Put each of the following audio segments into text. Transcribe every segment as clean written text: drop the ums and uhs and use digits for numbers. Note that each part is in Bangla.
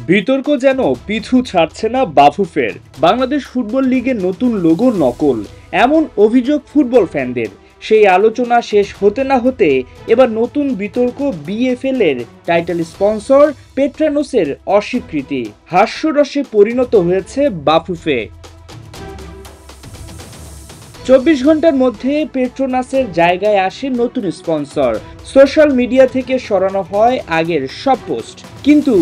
বিতর্ক যেন পিছু ছাড়ছে না বাফুফের। বাংলাদেশ ফুটবল লিগের নতুন লোগো নকল, এমন অভিযোগ ফুটবল ফ্যানদের। সেই আলোচনা শেষ হতে না হতে এবার নতুন বিতর্ক বিএফএল এর টাইটেল স্পন্সর পেট্রোনাসের অস্বীকৃতি। হাস্যরসে পরিণত হয়েছে বাফুফে। 24 ঘন্টার মধ্যে পেট্রোনাসের জায়গায় আসে নতুন স্পন্সর। সোশ্যাল মিডিয়া থেকে সরানো হয় আগের সব পোস্ট। কিন্তু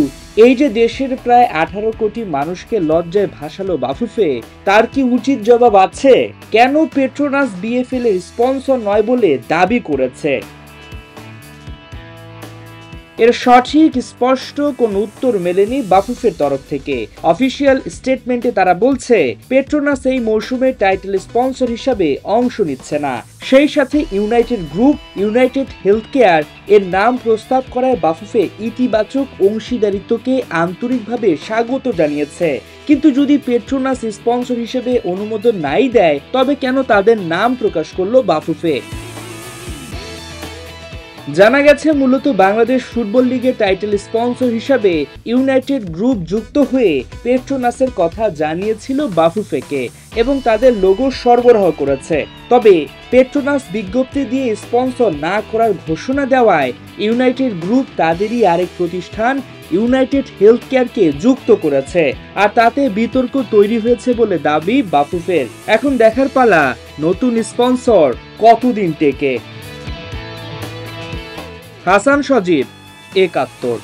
এই যে দেশের প্রায় 18 কোটি মানুষকে লজ্জায় ভাসালো বাফুফে, তার কি উচিত জবাব আছে? কেন পেট্রোনাস বিএফএল এর স্পন্সর নয় বলে দাবি করেছে? এর সঠিক স্পষ্ট কোনো উত্তর মেলেনি বাফুফের তরফ থেকে। অফিসিয়াল স্টেটমেন্টে তারা বলছে, পেট্রোনাস এই মৌসুমে টাইটেল স্পন্সর হিসাবে অংশ নিচ্ছে না। সেই সাথে United group, United health care এর নাম প্রস্তাব করায় বাফুফে ইতিবাচক অংশীদারিত্বকে আন্তরিকভাবে স্বাগত জানিয়েছে। কিন্তু যদি পেট্রোনাস স্পন্সর হিসেবে অনুমোদন নাই দেয়, তবে কেন তাদের নাম প্রকাশ করলো বাফুফে? জানা গেছে, মূলত বাংলাদেশ ফুটবল লিগের টাইটেল স্পন্সর হিসাবে ইউনাইটেড গ্রুপ যুক্ত হয়ে পেট্রোনাসের কথা জানিয়েছিল বাফুফেকে এবং তাদের লোগো সরবরাহ করেছে। তবে পেট্রোনাস বিজ্ঞপ্তি দিয়ে স্পন্সর না করার ঘোষণা দেওয়ায় ইউনাইটেড গ্রুপ তাদেরই আরেক প্রতিষ্ঠান ইউনাইটেড হেলথ কেয়ারকে যুক্ত করেছে, আর তাতে বিতর্ক তৈরি হয়েছে বলে দাবি বাফুফের। এখন দেখার পালা, নতুন স্পন্সর কতদিন টেকে। হাসান সজীব, ৭১।